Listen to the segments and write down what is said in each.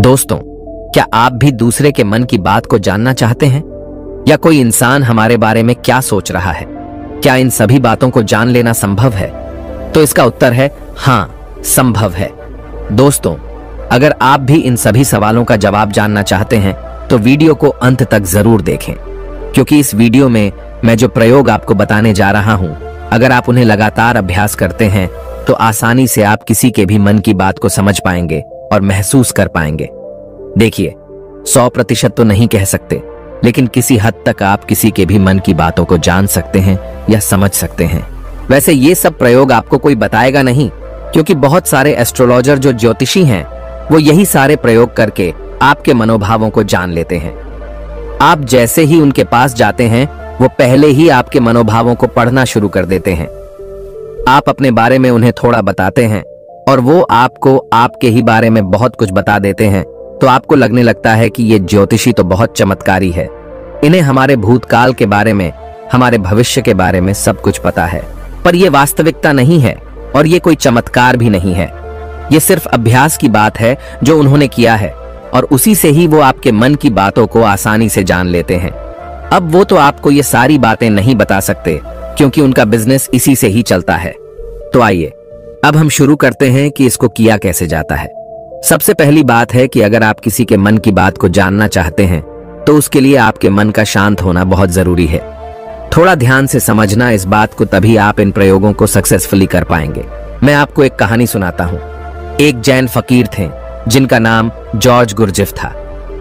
दोस्तों, क्या आप भी दूसरे के मन की बात को जानना चाहते हैं? या कोई इंसान हमारे बारे में क्या सोच रहा है? क्या इन सभी बातों को जान लेना संभव है? तो इसका उत्तर है हाँ, संभव है। दोस्तों, अगर आप भी इन सभी सवालों का जवाब जानना चाहते हैं तो वीडियो को अंत तक जरूर देखें, क्योंकि इस वीडियो में मैं जो प्रयोग आपको बताने जा रहा हूं, अगर आप उन्हें लगातार अभ्यास करते हैं तो आसानी से आप किसी के भी मन की बात को समझ पाएंगे और महसूस कर पाएंगे। देखिए, 100% तो नहीं कह सकते, लेकिन किसी हद तक आप किसी के भी मन की बातों को जान सकते हैं या समझ सकते हैं। वैसे ये सब प्रयोग आपको कोई बताएगा नहीं, क्योंकि बहुत सारे एस्ट्रोलॉजर जो ज्योतिषी हैं वो यही सारे प्रयोग करके आपके मनोभावों को जान लेते हैं। आप जैसे ही उनके पास जाते हैं वो पहले ही आपके मनोभावों को पढ़ना शुरू कर देते हैं। आप अपने बारे में उन्हें थोड़ा बताते हैं और वो आपको आपके ही बारे में बहुत कुछ बता देते हैं, तो आपको लगने लगता है कि ये ज्योतिषी तो बहुत चमत्कारी है। इन्हें हमारे भूतकाल के बारे में, हमारे भविष्य के बारे में सब कुछ पता है। पर यह वास्तविकता नहीं है और ये कोई चमत्कार भी नहीं है। ये सिर्फ अभ्यास की बात है जो उन्होंने किया है, और उसी से ही वो आपके मन की बातों को आसानी से जान लेते हैं। अब वो तो आपको ये सारी बातें नहीं बता सकते, क्योंकि उनका बिजनेस इसी से ही चलता है। तो आइए अब हम शुरू करते हैं कि इसको किया कैसे जाता है। सबसे पहली बात है कि अगर आप किसी के मन की बात को जानना चाहते हैं तो उसके लिए आपके मन का शांत होना बहुत जरूरी है। थोड़ा ध्यान से समझना इस बात को, तभी आप इन प्रयोगों को सक्सेसफुली कर पाएंगे। मैं आपको एक कहानी सुनाता हूँ। एक जैन फकीर थे जिनका नाम जॉर्ज गुरजिफ था।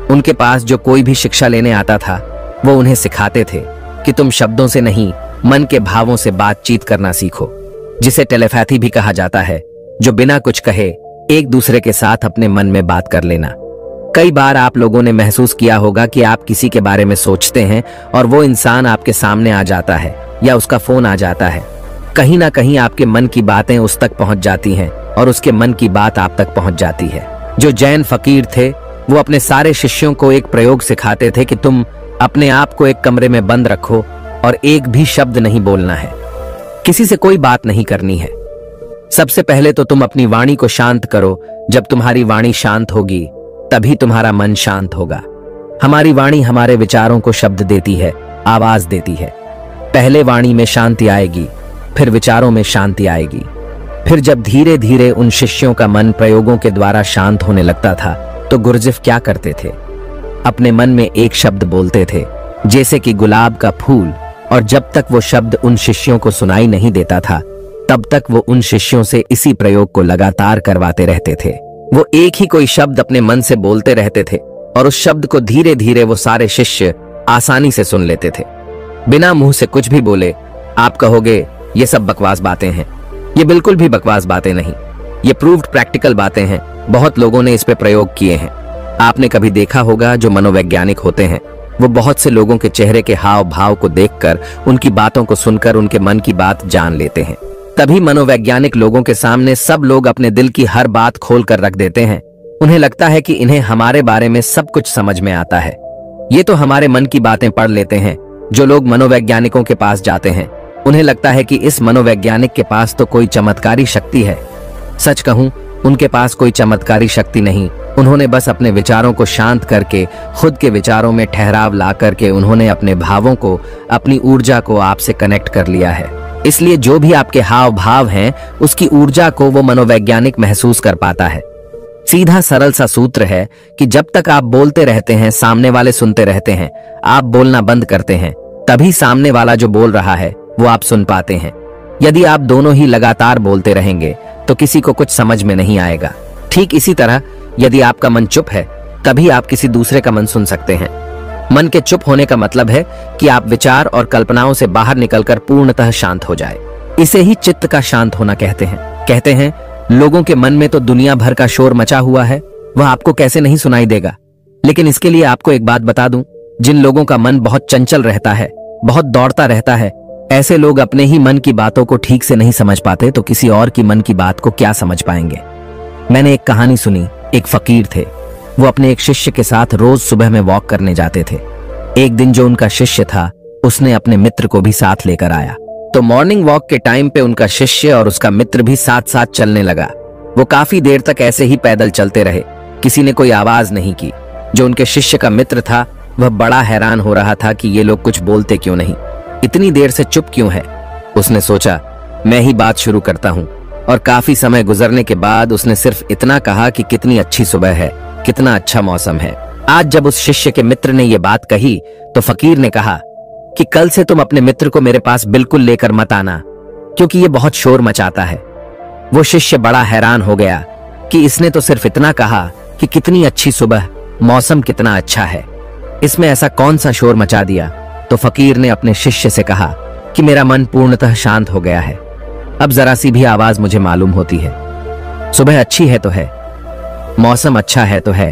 उनके पास जो कोई भी शिक्षा लेने आता था वो उन्हें सिखाते थे कि तुम शब्दों से नहीं, मन के भावों से बातचीत करना सीखो, जिसे टेलीपैथी भी कहा जाता है, जो बिना कुछ कहे एक दूसरे के साथ अपने मन में बात कर लेना। कई बार आप लोगों ने महसूस किया होगा कि आप किसी के बारे में सोचते हैं और वो इंसान आपके सामने आ जाता है या उसका फोन आ जाता है। कहीं ना कहीं आपके मन की बातें उस तक पहुंच जाती हैं और उसके मन की बात आप तक पहुंच जाती है। जो जैन फकीर थे वो अपने सारे शिष्यों को एक प्रयोग सिखाते थे कि तुम अपने आप को एक कमरे में बंद रखो और एक भी शब्द नहीं बोलना है, किसी से कोई बात नहीं करनी है। सबसे पहले तो तुम अपनी वाणी को शांत करो। जब तुम्हारी वाणी शांत होगी तभी तुम्हारा मन शांत होगा। हमारी वाणी हमारे विचारों को शब्द देती है, आवाज देती है। पहले वाणी में शांति आएगी, फिर विचारों में शांति आएगी। फिर जब धीरे धीरे उन शिष्यों का मन प्रयोगों के द्वारा शांत होने लगता था तो गुरजिफ क्या करते थे? अपने मन में एक शब्द बोलते थे, जैसे कि गुलाब का फूल, और जब तक वो शब्द उन शिष्यों को सुनाई नहीं देता था तब तक वो उन शिष्यों से इसी प्रयोग को लगातार करवाते रहते थे। वो एक ही कोई शब्द अपने मन से बोलते रहते थे और उस शब्द को धीरे धीरे वो सारे शिष्य आसानी से सुन लेते थे। बिना मुंह से कुछ भी बोले आप कहोगे ये सब बकवास बातें हैं। ये बिल्कुल भी बकवास बातें नहीं, ये प्रूव्ड प्रैक्टिकल बातें हैं। बहुत लोगों ने इस पे प्रयोग किए हैं। आपने कभी देखा होगा जो मनोवैज्ञानिक होते हैं वो बहुत से लोगों के चेहरे के हाव भाव को देखकर, उनकी बातों को सुनकर उनके मन की बात जान लेते हैं। तभी मनोवैज्ञानिक लोगों के सामने सब लोग अपने दिल की हर बात खोल कर रख देते हैं। उन्हें लगता है कि इन्हें हमारे बारे में सब कुछ समझ में आता है। ये तो हमारे मन की बातें पढ़ लेते हैं। जो लोग मनोवैज्ञानिकों के पास जाते हैं उन्हें लगता है कि इस मनोवैज्ञानिक के पास तो कोई चमत्कारी शक्ति है। सच कहूं, उनके पास कोई चमत्कारी शक्ति नहीं। उन्होंने बस अपने विचारों को शांत करके, खुद के विचारों में ठहराव ला करके उन्होंने अपने भावों को, अपनी ऊर्जा को आपसे कनेक्ट कर लिया है। इसलिए जो भी आपके हाव भाव हैं उसकी ऊर्जा को वो मनोवैज्ञानिक महसूस कर पाता है। सीधा सरल सा सूत्र है कि जब तक आप बोलते रहते हैं सामने वाले सुनते रहते हैं। आप बोलना बंद करते हैं तभी सामने वाला जो बोल रहा है वो आप सुन पाते हैं। यदि आप दोनों ही लगातार बोलते रहेंगे तो किसी को कुछ समझ में नहीं आएगा। ठीक इसी तरह यदि आपका मन चुप है तभी आप किसी दूसरे का मन सुन सकते हैं। मन के चुप होने का मतलब है कि आप विचार और कल्पनाओं से बाहर निकलकर पूर्णतः शांत हो जाए। इसे ही चित्त का शांत होना कहते हैं। कहते हैं लोगों के मन में तो दुनिया भर का शोर मचा हुआ है, वह आपको कैसे नहीं सुनाई देगा। लेकिन इसके लिए आपको एक बात बता दूं, जिन लोगों का मन बहुत चंचल रहता है, बहुत दौड़ता रहता है, ऐसे लोग अपने ही मन की बातों को ठीक से नहीं समझ पाते तो किसी और की मन की बात को क्या समझ पाएंगे। मैंने एक कहानी सुनी। एक फकीर थे, वो अपने एक शिष्य के साथ रोज सुबह में वॉक करने जाते थे। एक दिन जो उनका शिष्य था उसने अपने मित्र को भी साथ लेकर आया, तो मॉर्निंग वॉक के टाइम पे उनका शिष्य और उसका मित्र भी साथ साथ चलने लगा। वो काफी देर तक ऐसे ही पैदल चलते रहे। किसी ने कोई आवाज नहीं की। जो उनके शिष्य का मित्र था वह बड़ा हैरान हो रहा था कि ये लोग कुछ बोलते क्यों नहीं, इतनी देर से चुप क्यों है। उसने सोचा मैं ही बात शुरू करता हूँ, और काफी समय गुजरने के बाद उसने सिर्फ इतना कहा कि कितनी अच्छी सुबह है, कितना अच्छा मौसम है। आज जब उस शिष्य के मित्र ने यह बात कही तो फकीर ने कहा कि कल से तुम अपने मित्र को मेरे पास बिल्कुल लेकर मत आना, क्योंकि ये बहुत शोर मचाता है। वो शिष्य बड़ा हैरान हो गया कि इसने तो सिर्फ इतना कहा कि कितनी अच्छी सुबह, मौसम कितना अच्छा है, इसमें ऐसा कौन सा शोर मचा दिया। तो फकीर ने अपने शिष्य से कहा कि मेरा मन पूर्णतः शांत हो गया है, अब जरा सी भी आवाज मुझे मालूम होती है। सुबह अच्छी है तो है, मौसम अच्छा है तो है।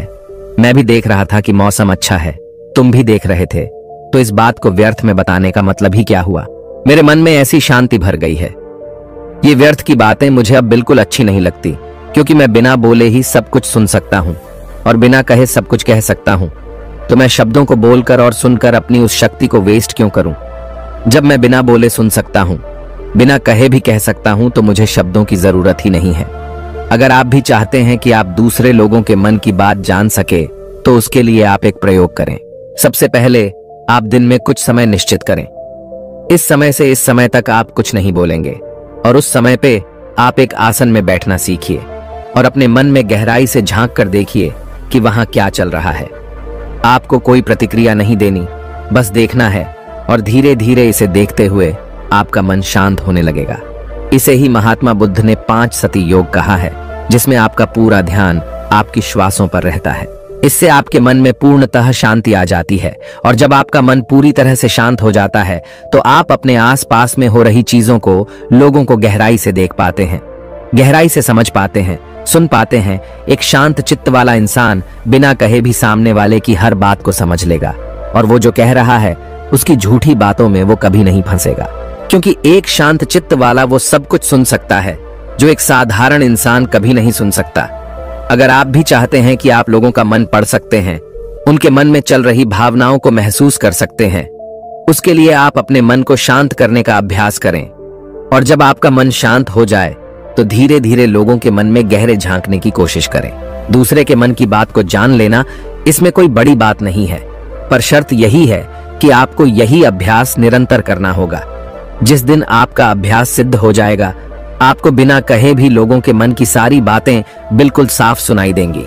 मैं भी देख रहा था कि मौसम अच्छा है, तुम भी देख रहे थे, तो इस बात को व्यर्थ में बताने का मतलब ही क्या हुआ। मेरे मन में ऐसी शांति भर गई है। ये व्यर्थ की बातें मुझे अब बिल्कुल अच्छी नहीं लगती, क्योंकि मैं बिना बोले ही सब कुछ सुन सकता हूँ और बिना कहे सब कुछ कह सकता हूँ। तो मैं शब्दों को बोलकर और सुनकर अपनी उस शक्ति को वेस्ट क्यों करूं? जब मैं बिना बोले सुन सकता हूं, बिना कहे भी कह सकता हूं, तो मुझे शब्दों की जरूरत ही नहीं है। अगर आप भी चाहते हैं कि आप दूसरे लोगों के मन की बात जान सके, तो उसके लिए आप एक प्रयोग करें। सबसे पहले आप दिन में कुछ समय निश्चित करें। इस समय से इस समय तक आप कुछ नहीं बोलेंगे, और उस समय पे आप एक आसन में बैठना सीखिए और अपने मन में गहराई से झांक कर देखिए कि वहां क्या चल रहा है। आपको कोई प्रतिक्रिया नहीं देनी, बस देखना है, और धीरे धीरे इसे देखते हुए आपका मन शांत होने लगेगा। इसे ही महात्मा बुद्ध ने 5 सती योग कहा है, जिसमें आपका पूरा ध्यान आपकी श्वासों पर रहता है। इससे आपके मन में पूर्णतः शांति आ जाती है, और जब आपका मन पूरी तरह से शांत हो जाता है तो आप अपने आसपास में हो रही चीजों को, लोगों को गहराई से देख पाते हैं, गहराई से समझ पाते हैं, सुन पाते हैं। एक शांत चित्त वाला इंसान बिना कहे भी सामने वाले की हर बात को समझ लेगा, और वो जो कह रहा है उसकी झूठी बातों में वो कभी नहीं फंसेगा, क्योंकि एक शांत चित्त वाला वो सब कुछ सुन सकता है जो एक साधारण इंसान कभी नहीं सुन सकता। अगर आप भी चाहते हैं कि आप लोगों का मन पढ़ सकते हैं, उनके मन में चल रही भावनाओं को महसूस कर सकते हैं, उसके लिए आप अपने मन को शांत करने का अभ्यास करें। और जब आपका मन शांत हो जाए तो धीरे धीरे लोगों के मन में गहरे झांकने की कोशिश करें। दूसरे के मन की बात को जान लेना, इसमें कोई बड़ी बात नहीं है, पर शर्त यही है कि आपको यही अभ्यास निरंतर करना होगा। जिस दिन आपका अभ्यास सिद्ध हो जाएगा, आपको बिना कहे भी लोगों के मन की सारी बातें बिल्कुल साफ सुनाई देंगी।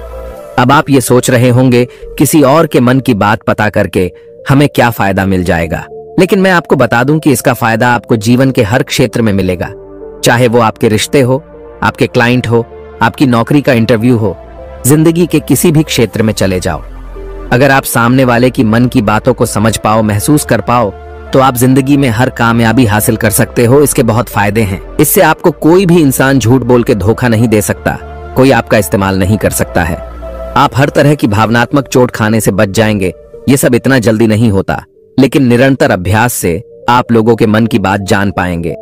अब आप ये सोच रहे होंगे, किसी और के मन की बात पता करके हमें क्या फायदा मिल जाएगा? लेकिन मैं आपको बता दूं कि इसका फायदा आपको जीवन के हर क्षेत्र में मिलेगा, चाहे वो आपके रिश्ते हो, आपके क्लाइंट हो, आपकी नौकरी का इंटरव्यू हो, जिंदगी के किसी भी क्षेत्र में चले जाओ। अगर आप सामने वाले की मन की बातों को समझ पाओ, महसूस कर पाओ, तो आप जिंदगी में हर कामयाबी हासिल कर सकते हो। इसके बहुत फायदे हैं। इससे आपको कोई भी इंसान झूठ बोल के धोखा नहीं दे सकता, कोई आपका इस्तेमाल नहीं कर सकता है। आप हर तरह की भावनात्मक चोट खाने से बच जाएंगे। ये सब इतना जल्दी नहीं होता, लेकिन निरंतर अभ्यास से आप लोगों के मन की बात जान पाएंगे।